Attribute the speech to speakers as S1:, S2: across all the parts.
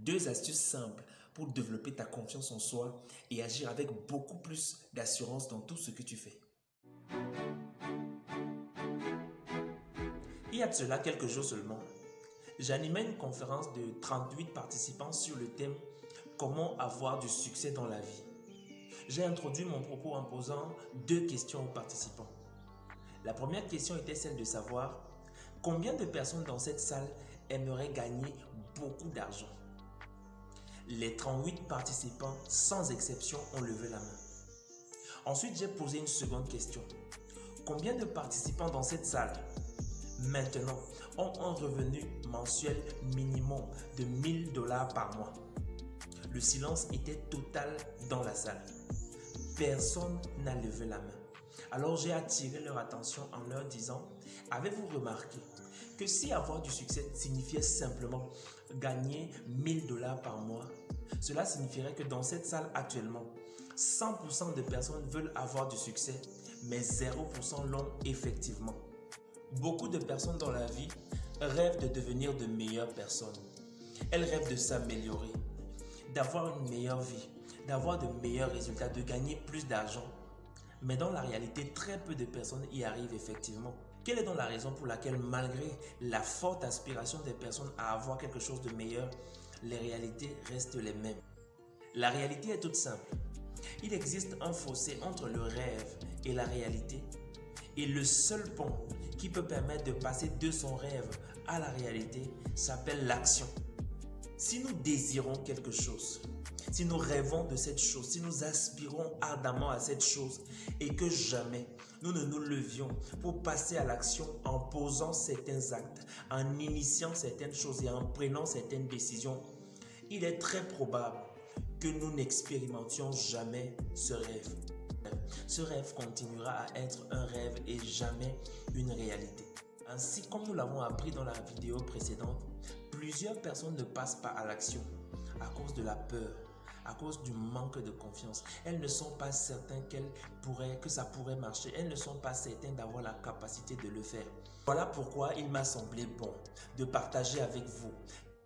S1: 2 astuces simples pour développer ta confiance en soi et agir avec beaucoup plus d'assurance dans tout ce que tu fais. Il y a de cela quelques jours seulement, j'animais une conférence de 38 participants sur le thème « Comment avoir du succès dans la vie ». J'ai introduit mon propos en posant 2 questions aux participants. La première question était celle de savoir combien de personnes dans cette salle aimeraient gagner beaucoup d'argent. Les 38 participants, sans exception, ont levé la main. Ensuite, j'ai posé une seconde question. Combien de participants dans cette salle, maintenant, ont un revenu mensuel minimum de 1000 $ par mois? Le silence était total dans la salle. Personne n'a levé la main. Alors j'ai attiré leur attention en leur disant, avez-vous remarqué que si avoir du succès signifiait simplement gagner 1000 $ par mois, cela signifierait que dans cette salle actuellement, 100% de personnes veulent avoir du succès, mais 0% l'ont effectivement. Beaucoup de personnes dans la vie rêvent de devenir de meilleures personnes. Elles rêvent de s'améliorer, d'avoir une meilleure vie, d'avoir de meilleurs résultats, de gagner plus d'argent. Mais dans la réalité, très peu de personnes y arrivent effectivement. Quelle est donc la raison pour laquelle, malgré la forte aspiration des personnes à avoir quelque chose de meilleur, les réalités restent les mêmes? La réalité est toute simple. Il existe un fossé entre le rêve et la réalité. Et le seul pont qui peut permettre de passer de son rêve à la réalité s'appelle l'action. Si nous désirons quelque chose, si nous rêvons de cette chose, si nous aspirons ardemment à cette chose et que jamais nous ne nous levions pour passer à l'action en posant certains actes, en initiant certaines choses et en prenant certaines décisions, il est très probable que nous n'expérimentions jamais ce rêve. Ce rêve continuera à être un rêve et jamais une réalité. Ainsi, comme nous l'avons appris dans la vidéo précédente, plusieurs personnes ne passent pas à l'action à cause de la peur, à cause du manque de confiance. Elles ne sont pas certaines que ça pourrait marcher. Elles ne sont pas certaines d'avoir la capacité de le faire. Voilà pourquoi il m'a semblé bon de partager avec vous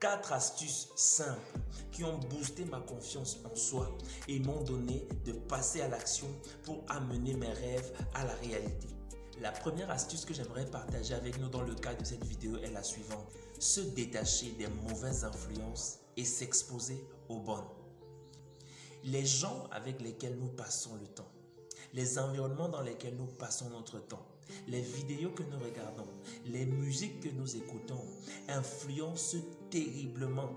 S1: 4 astuces simples qui ont boosté ma confiance en soi et m'ont donné de passer à l'action pour amener mes rêves à la réalité. La première astuce que j'aimerais partager avec nous dans le cadre de cette vidéo est la suivante. Se détacher des mauvaises influences et s'exposer aux bonnes. Les gens avec lesquels nous passons le temps, les environnements dans lesquels nous passons notre temps, les vidéos que nous regardons, les musiques que nous écoutons influencent terriblement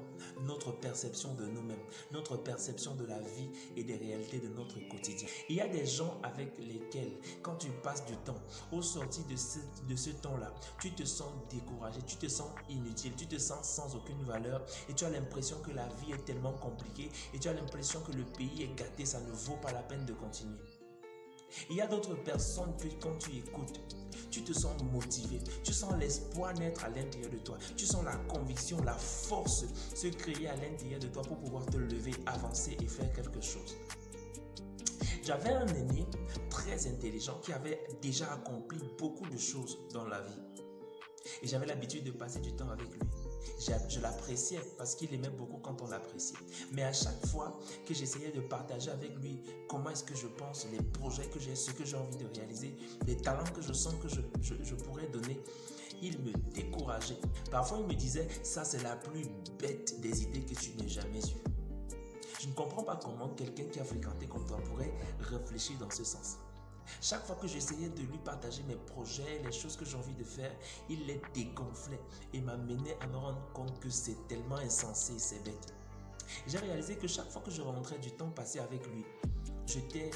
S1: notre perception de nous-mêmes, notre perception de la vie et des réalités de notre quotidien. Il y a des gens avec lesquels, quand tu passes du temps, au sortir de ce temps-là, tu te sens découragé, tu te sens inutile, tu te sens sans aucune valeur et tu as l'impression que la vie est tellement compliquée et tu as l'impression que le pays est gâté, ça ne vaut pas la peine de continuer. Il y a d'autres personnes que quand tu écoutes, tu te sens motivé, tu sens l'espoir naître à l'intérieur de toi, tu sens la conviction, la force se créer à l'intérieur de toi pour pouvoir te lever, avancer et faire quelque chose. J'avais un aîné très intelligent qui avait déjà accompli beaucoup de choses dans la vie. Et j'avais l'habitude de passer du temps avec lui. Je l'appréciais parce qu'il aimait beaucoup quand on l'appréciait. Mais à chaque fois que j'essayais de partager avec lui comment est-ce que je pense, les projets que j'ai, ce que j'ai envie de réaliser, les talents que je sens que je pourrais donner, il me décourageait. Parfois, il me disait, ça c'est la plus bête des idées que tu n'aies jamais eues. Je ne comprends pas comment quelqu'un qui a fréquenté comme toi pourrait réfléchir dans ce sens. Chaque fois que j'essayais de lui partager mes projets, les choses que j'ai envie de faire, il les dégonflait et m'amenait à me rendre compte que c'est tellement insensé et c'est bête. J'ai réalisé que chaque fois que je rentrais du temps passé avec lui, j'étais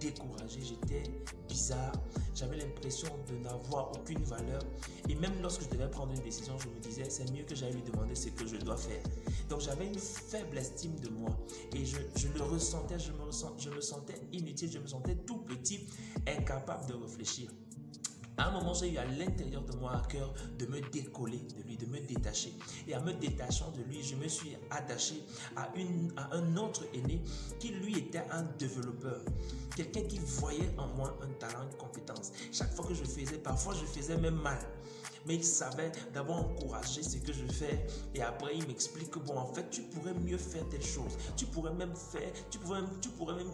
S1: découragé, j'étais bizarre, j'avais l'impression de n'avoir aucune valeur et même lorsque je devais prendre une décision, je me disais c'est mieux que j'aille lui demander ce que je dois faire. Donc j'avais une faible estime de moi et je le ressentais, je me sentais inutile, je me sentais tout petit, incapable de réfléchir. À un moment, j'ai eu à l'intérieur de moi à cœur de me décoller de lui, de me détacher. Et en me détachant de lui, je me suis attaché à un autre aîné qui lui était un développeur. Quelqu'un qui voyait en moi un talent, une compétence. Chaque fois que je faisais, parfois je faisais même mal. Mais il savait d'abord encourager ce que je fais et après il m'explique que bon, en fait, tu pourrais mieux faire telle chose. Tu pourrais même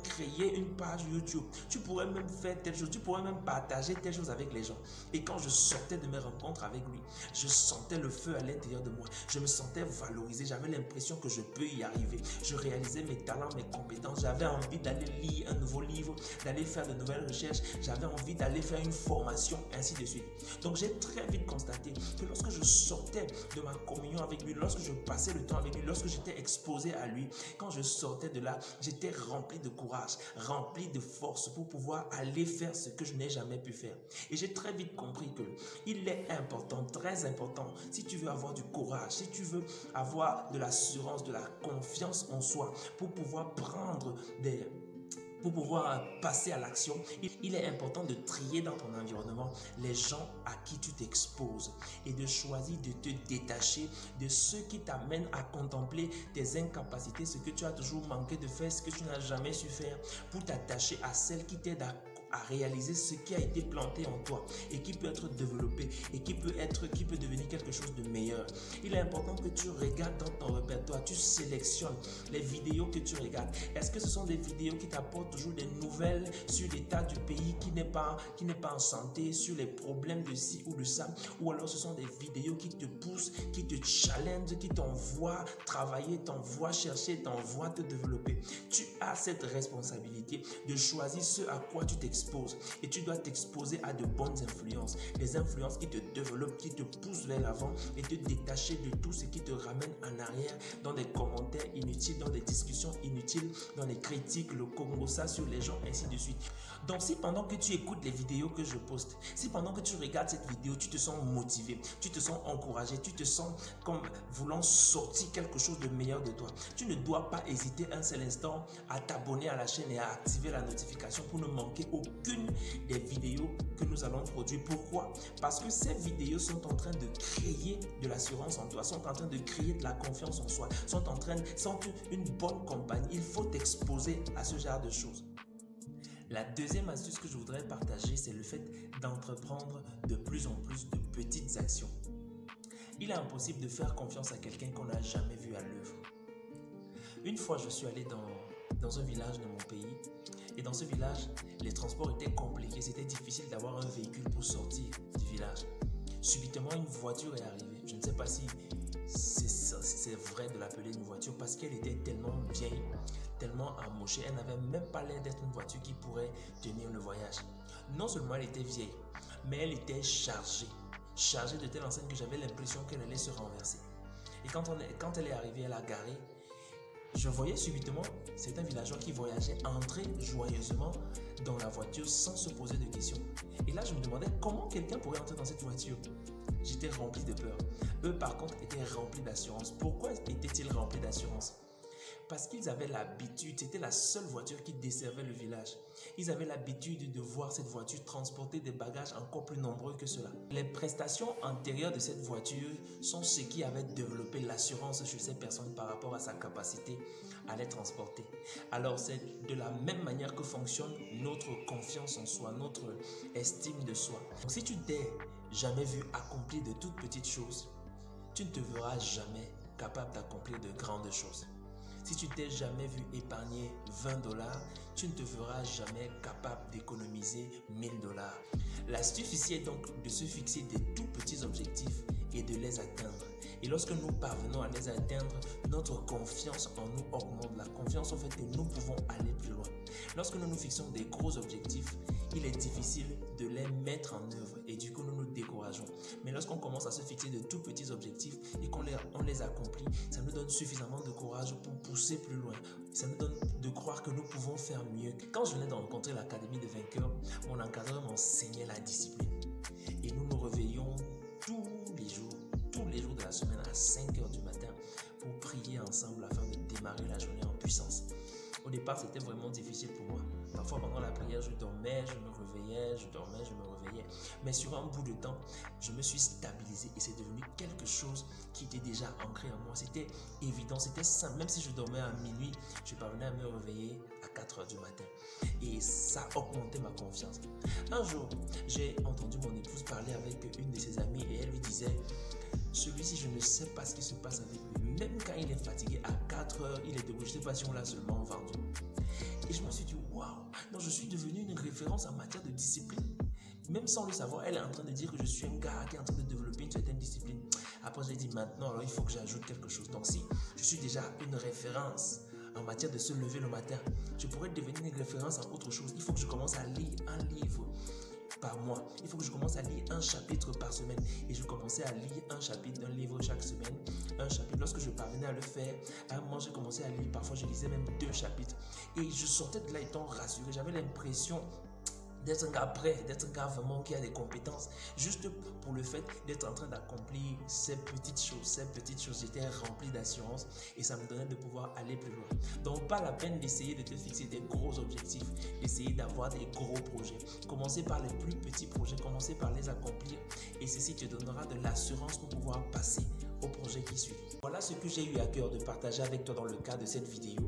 S1: créer une page YouTube. Tu pourrais même faire telle chose. Tu pourrais même partager telle chose avec les gens. Et quand je sortais de mes rencontres avec lui, je sentais le feu à l'intérieur de moi. Je me sentais valorisé. J'avais l'impression que je peux y arriver. Je réalisais mes talents, mes compétences. J'avais envie d'aller lire un nouveau livre, d'aller faire de nouvelles recherches. J'avais envie d'aller faire une formation, ainsi de suite. Donc j'ai très vite constaté que lorsque je sortais de ma communion avec lui, lorsque je passais le temps avec lui, lorsque j'étais exposé à lui, quand je sortais de là, j'étais rempli de courage, rempli de force pour pouvoir aller faire ce que je n'ai jamais pu faire. Et j'ai très vite compris que il est important, très important, si tu veux avoir du courage, si tu veux avoir de l'assurance, de la confiance en soi, pour pouvoir passer à l'action, il est important de trier dans ton environnement les gens à qui tu t'exposes et de choisir de te détacher de ceux qui t'amènent à contempler tes incapacités, ce que tu as toujours manqué de faire, ce que tu n'as jamais su faire, pour t'attacher à celles qui t'aident à réaliser ce qui a été planté en toi et qui peut être développé et qui peut devenir quelque chose de meilleur. Il est important que tu regardes dans ton répertoire, tu sélectionnes les vidéos que tu regardes. Est-ce que ce sont des vidéos qui t'apportent toujours des nouvelles sur l'état du pays qui n'est pas en santé, sur les problèmes de ci ou de ça, ou alors ce sont des vidéos qui te poussent, qui te challengent, qui t'envoient travailler, t'envoient chercher, t'envoient te développer. Tu as cette responsabilité de choisir ce à quoi tu t'exposes. Et tu dois t'exposer à de bonnes influences, des influences qui te développent, qui te poussent vers l'avant et te détacher de tout ce qui te ramène en arrière dans des commentaires inutiles, dans des discussions inutiles, dans les critiques, le Congo, ça sur les gens, ainsi de suite. Donc si pendant que tu écoutes les vidéos que je poste, si pendant que tu regardes cette vidéo, tu te sens motivé, tu te sens encouragé, tu te sens comme voulant sortir quelque chose de meilleur de toi, tu ne dois pas hésiter un seul instant à t'abonner à la chaîne et à activer la notification pour ne manquer aucune des vidéos que nous allons produire. Pourquoi? Parce que ces vidéos sont en train de créer de l'assurance en toi, sont en train de créer de la confiance en soi, sont une bonne compagnie. Il faut t'exposer à ce genre de choses. La deuxième astuce que je voudrais partager, c'est le fait d'entreprendre de plus en plus de petites actions. Il est impossible de faire confiance à quelqu'un qu'on n'a jamais vu à l'œuvre. Une fois, je suis allé dans un village de mon pays et dans ce village, les transports étaient compliqués. C'était difficile d'avoir un véhicule pour sortir du village. Subitement, une voiture est arrivée. Je ne sais pas si c'est vrai de l'appeler une voiture parce qu'elle était tellement vieille, tellement amochée. Elle n'avait même pas l'air d'être une voiture qui pourrait tenir le voyage. Non seulement elle était vieille, mais elle était chargée de telle enseigne que j'avais l'impression qu'elle allait se renverser. Et quand elle est arrivée, elle a garé. Je voyais subitement certains villageois qui voyageaient entrer joyeusement dans la voiture sans se poser de questions. Et là, je me demandais comment quelqu'un pourrait entrer dans cette voiture. J'étais rempli de peur. Eux, par contre, étaient remplis d'assurance. Pourquoi étaient-ils remplis d'assurance? Parce qu'ils avaient l'habitude, c'était la seule voiture qui desservait le village. Ils avaient l'habitude de voir cette voiture transporter des bagages encore plus nombreux que cela. Les prestations antérieures de cette voiture sont ce qui avait développé l'assurance chez ces personnes par rapport à sa capacité à les transporter. Alors c'est de la même manière que fonctionne notre confiance en soi, notre estime de soi. Donc, si tu t'es jamais vu accomplir de toutes petites choses, tu ne te verras jamais capable d'accomplir de grandes choses. Si tu t'es jamais vu épargner 20 $, tu ne te verras jamais capable d'économiser 1000 $. L'astuce ici est donc de se fixer des tout petits objectifs et de les atteindre. Et lorsque nous parvenons à les atteindre, notre confiance en nous augmente. La confiance au fait que nous pouvons aller plus loin. Lorsque nous nous fixons des gros objectifs, il est difficile de les mettre en œuvre et du coup nous nous décourageons. Mais lorsqu'on commence à se fixer de tout petits objectifs et qu'on les accomplit, ça nous donne suffisamment de courage pour pousser plus loin. Ça nous donne de croire que nous pouvons faire mieux. Quand je venais de rencontrer l'Académie des vainqueurs, mon encadreur m'enseignait la discipline. Et nous nous réveillons tous les jours de la semaine à 5 h du matin pour prier ensemble afin de démarrer la journée en puissance. Au départ, c'était vraiment difficile pour moi Parfois pendant la prière, je dormais, je me réveillais, je dormais, je me réveillais. Mais sur un bout de temps, je me suis stabilisé et c'est devenu quelque chose qui était déjà ancré en moi. C'était évident, c'était simple. Même si je dormais à minuit, je parvenais à me réveiller à 4 heures du matin. Et ça augmentait ma confiance. Un jour, j'ai entendu mon épouse parler avec une de ses amies et elle lui disait: celui-ci, je ne sais pas ce qui se passe avec lui. Même quand il est fatigué, à 4 heures, il est debout. Je ne sais pas si on l'a seulement vendu. Et je me suis dit, waouh, non, je suis devenu une référence en matière de discipline. Même sans le savoir, elle est en train de dire que je suis un gars qui est en train de développer une certaine discipline. Après, j'ai dit maintenant, alors il faut que j'ajoute quelque chose. Donc si je suis déjà une référence en matière de se lever le matin, je pourrais devenir une référence en autre chose. Il faut que je commence à lire un livre par mois. Il faut que je commence à lire un chapitre par semaine. Et je commençais à lire un chapitre d'un livre chaque semaine. Un chapitre. Lorsque je parvenais à le faire, à un moment, j'ai commencé à lire. Parfois, je lisais même 2 chapitres. Et je sortais de là étant rassuré. J'avais l'impression d'être un gars prêt, d'être un gars vraiment qui a des compétences. Juste pour le fait d'être en train d'accomplir ces petites choses, j'étais rempli d'assurance et ça me donnait de pouvoir aller plus loin. Donc, pas la peine d'essayer de te fixer des gros objectifs, d'essayer d'avoir des gros projets. Commencez par les plus petits projets, commencez par les accomplir et ceci te donnera de l'assurance pour pouvoir passer au projet qui suit. Voilà ce que j'ai eu à cœur de partager avec toi dans le cadre de cette vidéo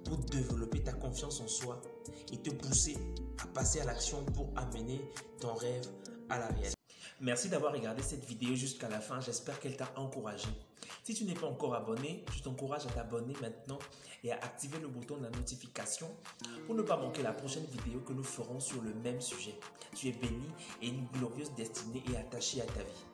S1: pour développer ta confiance en soi et te pousser à passer à l'action pour amener ton rêve à la réalité. Merci d'avoir regardé cette vidéo jusqu'à la fin. J'espère qu'elle t'a encouragé. Si tu n'es pas encore abonné, je t'encourage à t'abonner maintenant et à activer le bouton de la notification pour ne pas manquer la prochaine vidéo que nous ferons sur le même sujet. Tu es béni et une glorieuse destinée est attachée à ta vie.